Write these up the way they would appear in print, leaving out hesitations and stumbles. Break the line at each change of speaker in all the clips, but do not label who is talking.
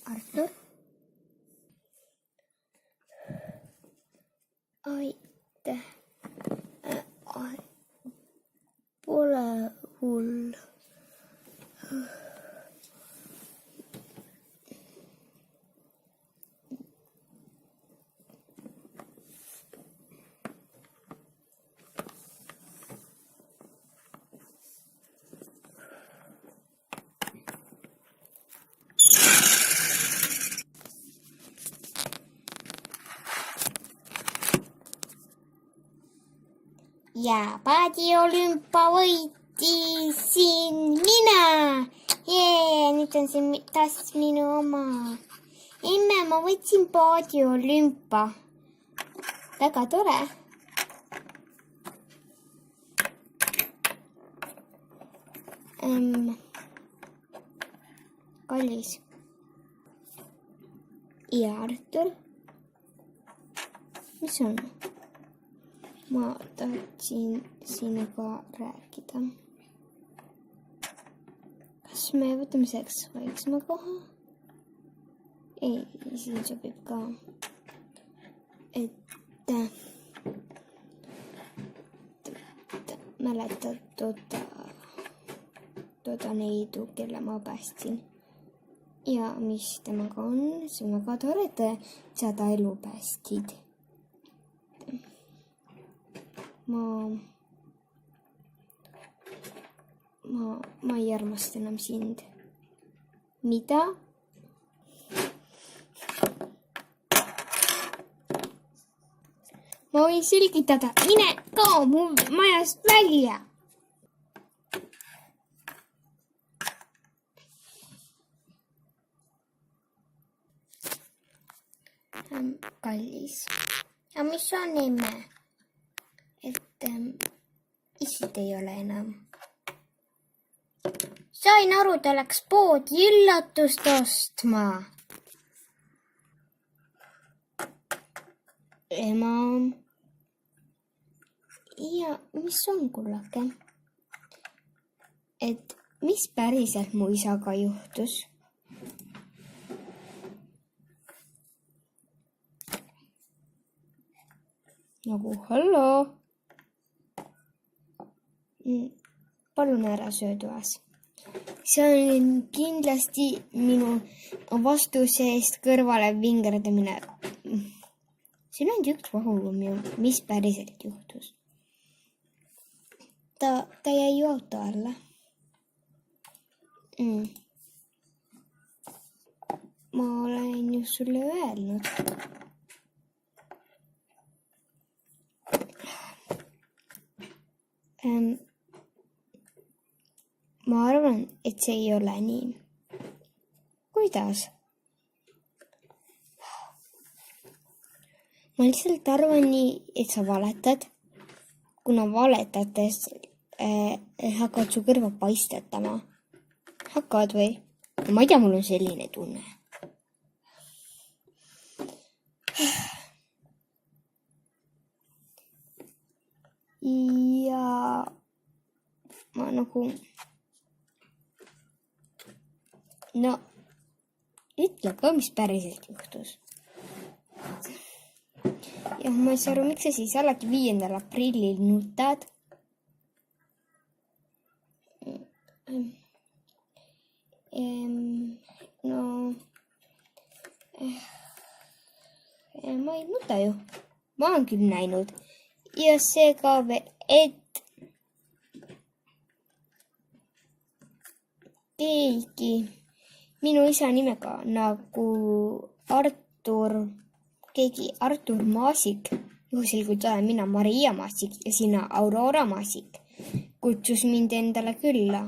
Artur? Aitäh. Pole hull. Ja paadiolümpa võitisin mina. Nüüd on see taas minu oma. Emme, ma võtsin paadiolümpa. Väga tore. Kallis. Ja Artur. Mis on? Ma tahtsin sinuga rääkida. Kas me võtame selleks vaiksema koha? Ei, siin sobib ka. Mäletad toda neidu, kelle ma päästsin. Ja mis temaga on? See on väga tore, et sa ta elu päästsid. Ma ei armasta enam sind. Mida? Ma võin selgitada. Mine kao mu majast välja. Kallis. Ja mis on emme? Isid ei ole enam. Sain aru, ta läks poodi üllatust ostma. Ema. Ja mis on, kullake? Mis päriselt mu isaga juhtus? Nagu hallo. Palun ära söö toas. See on kindlasti minu vastuse eest kõrvale vingerdamine. Siin on üks vahulum ja mis päriselt juhtus. Ta jäi ju auto alla. Ma olen ju sulle öelnud. Ma arvan, et see ei ole nii. Kuidas? Ma lihtsalt arvan nii, et sa valetad. Kuna valetades hakkavad su kõrvad paistetama. Hakkavad või? Ma ei tea, mul on selline tunne. Ja ma nagu... No, ütle ka, mis päriselt juhtus. Ja ma ei saa aru, miks sa siis alati 5. aprillil nutad. Ma ei nuta ju. Ma olen küll näinud. Ja see ka veel, et keegi minu isa nimega nagu Artur Maasik, juhusil kui olen mina Maria Maasik ja sina Aurora Maasik, kutsus mind endale külla.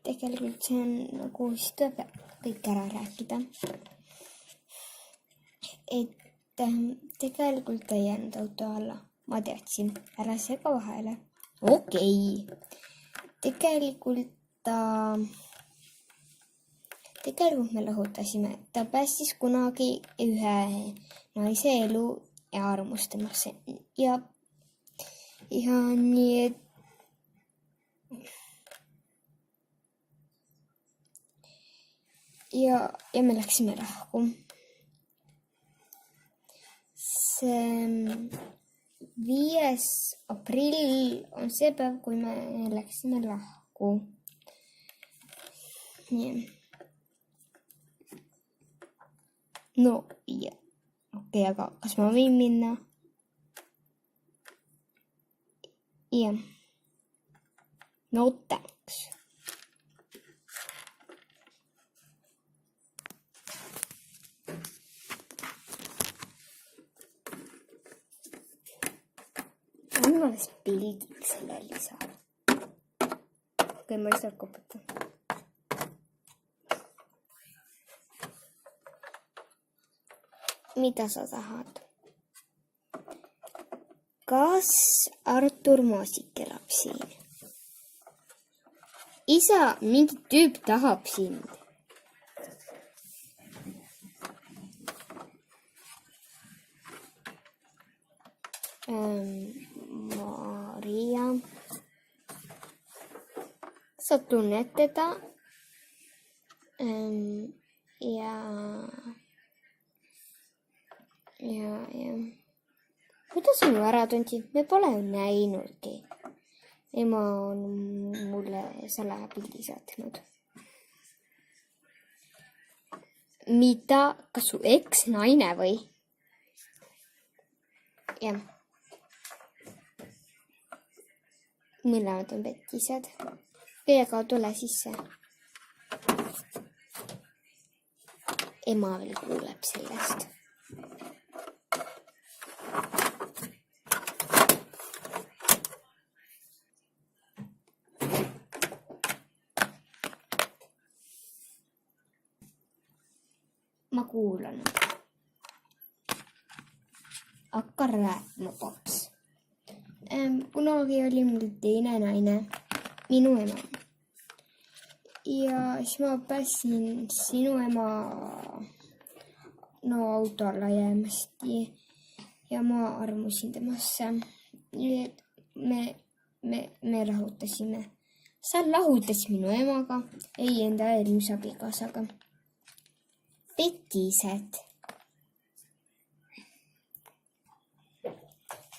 Tegelikult see on nagu siis tuleb kõik ära rääkida. Tegelikult ei jäänud auto alla. Ma teadsin, ära sega vahele. Okei. Tegelikult me lõhutasime. Ta päästis kunagi ühe naise elu ja armus temasse. Ja nii, et ja me läksime lahku. See 5. aprill on see päev, kui me läksime lahku. Nii. No ja. Okei, aga kas ma võin minna? Jah. No thanks. On alles pildid selle lisada. Okei, ma lihtsalt koputan. Mida sa tahad? Kas Artur Moosik elab siin? Isa, mingi tüüp tahab sind. Maria. Sa tunned teda? Ja. Kuidas sa ära tundsid? Me pole näinudki. Ema on mulle salapildi saatnud. Mida? Kas su eks-naine või? Jah. Mõlemad on petised. Aga tule sisse. Ema veel kuuleb sellest. Ma kuulan. Hakka rääkima, paps. Kunagi oli mul teine naine, minu ema. Ja siis ma pääsin sinu ema auto alla jäämast ja ma armusin temasse. Me lahutasime. Sa lahutasid minu emaga, ei enda eelmise abikaasaga. Petised.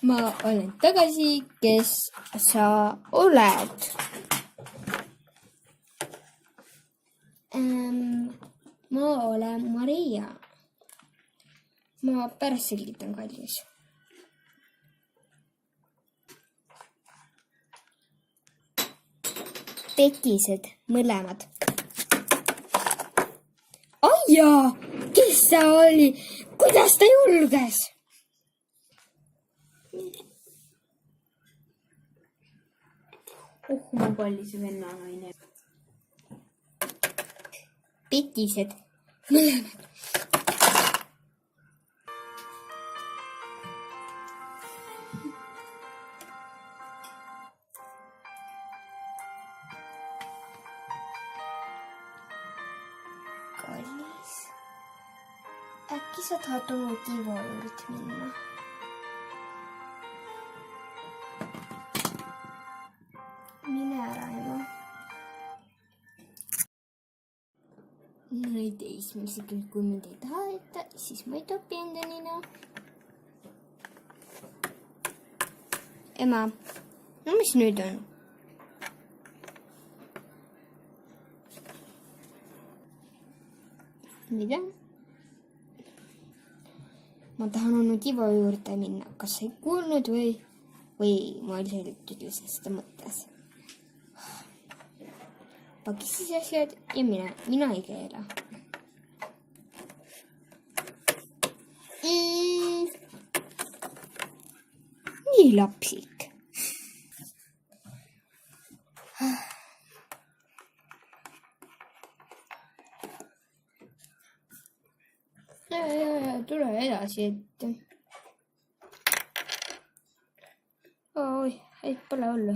Ma olen tagasi, kes sa oled. Ma olen Maria. Ma pärast selgitan, kallis. Petised, mõlemad. Jaa, kes ta oli? Kuidas ta julges?
Mu kallis vennanaine.
Petised, mõlemad. Kallis, äkki sa tahad oma Tiivo juurde minna? Mine ära, ema. No ei teismelisi küll, kui mind ei taheta, siis ma ei topi enda nina. Ema, no mis nüüd on? Mida? Ma tahan onu Tiivo juurde minna. Kas sa ei kuulnud või ma lihtsalt ütlesin seda mõttes? Paki siis asjad ja mina ei keela. Nii lapsik. Tule edasi ette. Oi, ei pole hullu.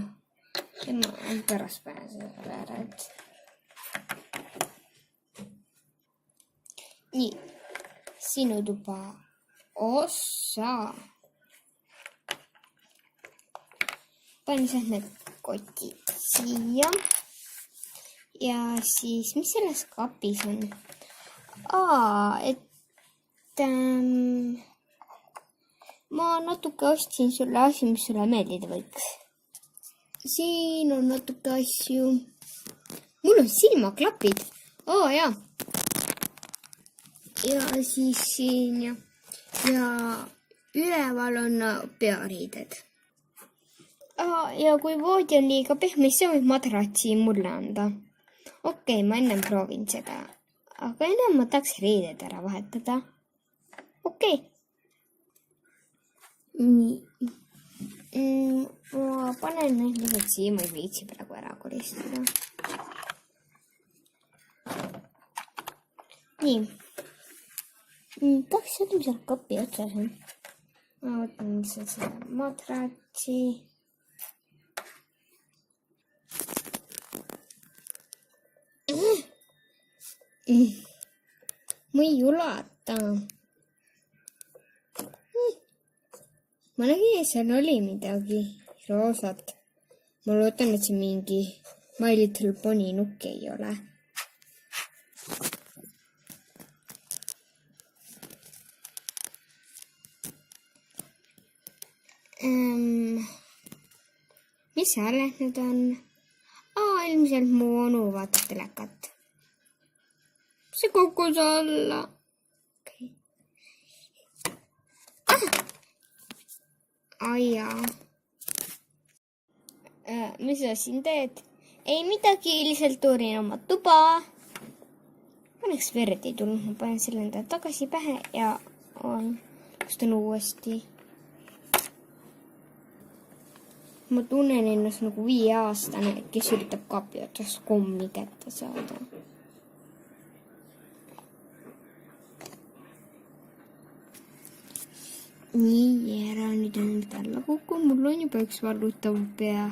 Ma pärast pääsen selle ära, et... Nii, sinu tuba osa. panen sealt need kotid siia. Ja siis, mis selles kapis on? Ma natuke ostsin sulle asju, mis sulle meeldida võiks. Siin on natuke asju. Mul on silmaklapid. Jaa. Ja siis siin ja üleval on peariided. Ja kui voodi on liiga pehme, siis võid madratsi mulle anda. Okei, ma ennem proovin seda. Aga ennem ma tahaks riided ära vahetada. Okei. Nii. Ma panen need lihtsalt siia, ma ei viitsi praegu ära koristada. Nii. Tahaks seda, mis seal kapi otsas on. Ma võtan lihtsalt seda madratsi. Ma ei ulata. Ma nägin, et seal oli midagi roosat. Ma loodan, et see mingi My Little Pony nukk ei ole. Mis hääled need on? Ilmselt mu onu vaatab telekat. See kukkus alla. Okay. Jaa. Mis sa siin teed? Ei midagi, lihtsalt uurin oma tuba. Õnneks verd ei tulnud, ma panen selle enda tagasi pähe ja kustan uuesti. Ma tunnen ennast nagu 5-aastane, kes üritab kapi otsas kommi kätte saada. Nii, ära nüüd on nüüd alla kukkunud. Mul on juba üks vallutav pea.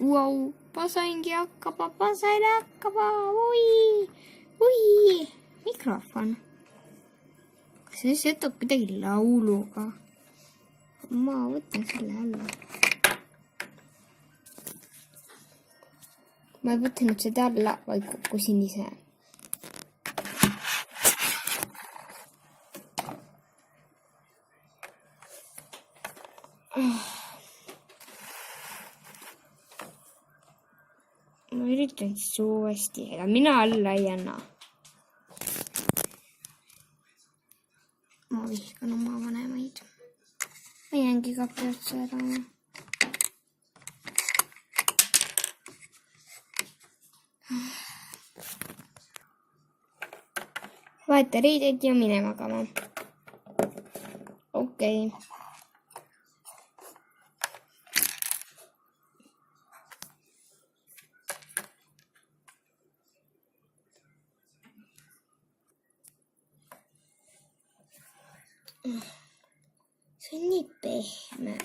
Vau, ma saingi hakkama. Ui, mikrofon. Kas see setab kuidagi lauluga? Ma võtan selle alla. Ma ei võtnud seda alla, vaid kukkusin ise. Ma üritan siis uuesti, ega mina alla ei anna. Ma vihkan oma vanemaid. Ma jäängi kapi otsa ära. Vaata riideid ja mine magama. Okei. See on nii pehme.